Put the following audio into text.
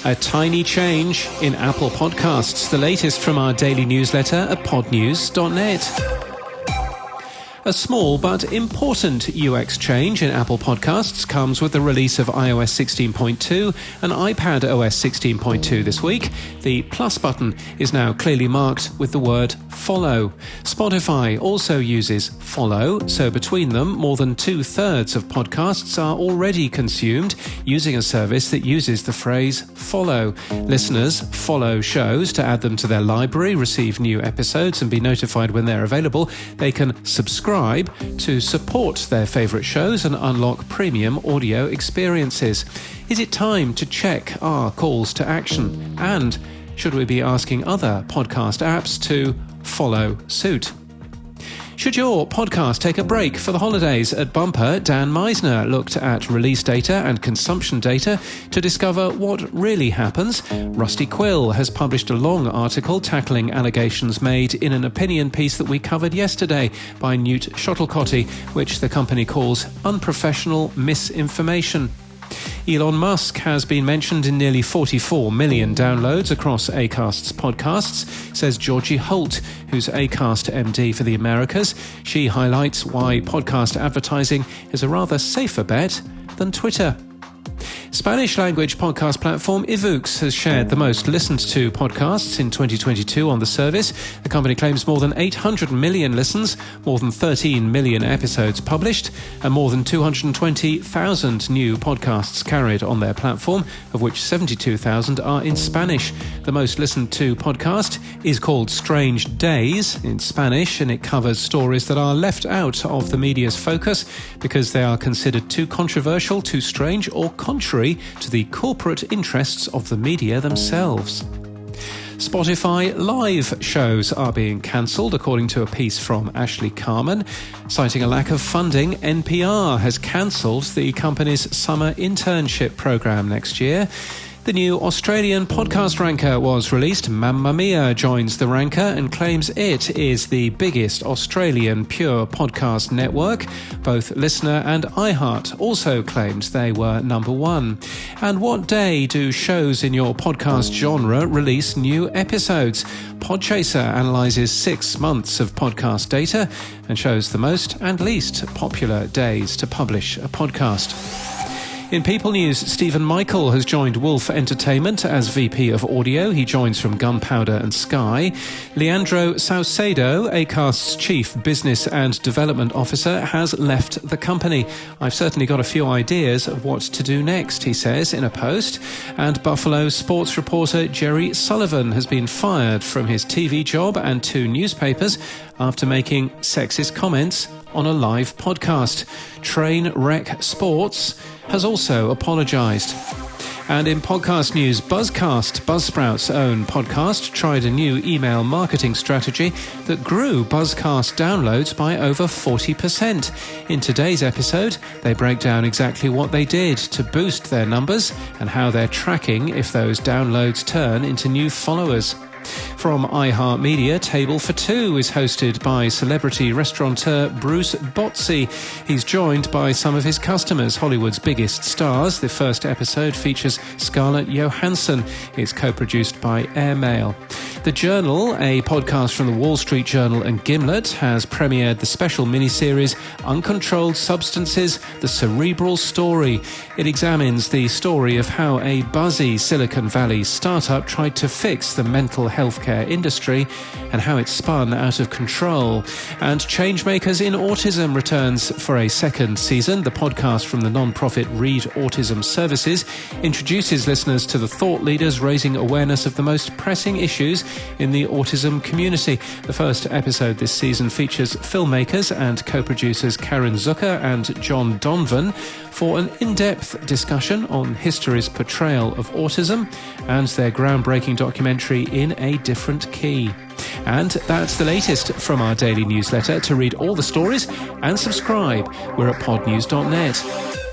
A tiny change in Apple Podcasts, the latest from our daily newsletter at podnews.net. A small but important UX change in Apple Podcasts comes with the release of iOS 16.2 and iPad OS 16.2 this week. The plus button is now clearly marked with the word follow. Spotify also uses follow, so between them, more than 2/3 of podcasts are already consumed using a service that uses the phrase follow. Listeners follow shows to add them to their library, receive new episodes, and be notified when they're available. They can subscribe to support their favourite shows and unlock premium audio experiences. Is it time to check our calls to action? And should we be asking other podcast apps to follow suit? Should your podcast take a break for the holidays? At Bumper, Dan Meisner looked at release data and consumption data to discover what really happens. Rusty Quill has published a long article tackling allegations made in an opinion piece that we covered yesterday by Newt Shuttlecotty, which the company calls unprofessional misinformation. Elon Musk has been mentioned in nearly 44 million downloads across Acast's podcasts, says Georgie Holt, who's Acast MD for the Americas. She highlights why podcast advertising is a rather safer bet than Twitter. Spanish-language podcast platform Evooks has shared the most listened-to podcasts in 2022 on the service. The company claims more than 800 million listens, more than 13 million episodes published, and more than 220,000 new podcasts carried on their platform, of which 72,000 are in Spanish. The most listened-to podcast is called Strange Days in Spanish, and it covers stories that are left out of the media's focus because they are considered too controversial, too strange, or contrary to the corporate interests of the media themselves. Spotify live shows are being cancelled, according to a piece from Ashley Carman. Citing a lack of funding, NPR has cancelled the company's summer internship program next year. The new Australian podcast ranker was released. Mamma Mia joins the ranker and claims it is the biggest Australian pure podcast network. Both Listener and iHeart also claimed they were number one. And what day do shows in your podcast genre release new episodes? Podchaser analyses 6 months of podcast data and shows the most and least popular days to publish a podcast. In People News, Stephen Michael has joined Wolf Entertainment as VP of Audio. He joins from Gunpowder and Sky. Leandro Saucedo, Acast's Chief Business and Development Officer, has left the company. I've certainly got a few ideas of what to do next, he says in a post. And Buffalo sports reporter Jerry Sullivan has been fired from his TV job and 2 newspapers after making sexist comments on a live podcast. Trainwreck Sports has also apologised. And in podcast news, Buzzcast, Buzzsprout's own podcast, tried a new email marketing strategy that grew Buzzcast downloads by over 40%. In today's episode, they break down exactly what they did to boost their numbers and how they're tracking if those downloads turn into new followers. From iHeartMedia, Table for Two is hosted by celebrity restaurateur Bruce Bozzi. He's joined by some of his customers, Hollywood's biggest stars. The first episode features Scarlett Johansson. It's co-produced by Airmail. The Journal, a podcast from the Wall Street Journal and Gimlet, has premiered the special miniseries Uncontrolled Substances, The Cerebral Story. It examines the story of how a buzzy Silicon Valley startup tried to fix the mental healthcare industry and how it spun out of control. And Changemakers in Autism returns for a second season. The podcast from the non-profit Read Autism Services introduces listeners to the thought leaders raising awareness of the most pressing issues in the autism community. The first episode this season features filmmakers and co-producers Karen Zucker and John Donvan for an in-depth discussion on history's portrayal of autism and their groundbreaking documentary In a Different Key. And that's the latest from our daily newsletter. To read all the stories and subscribe, we're at podnews.net.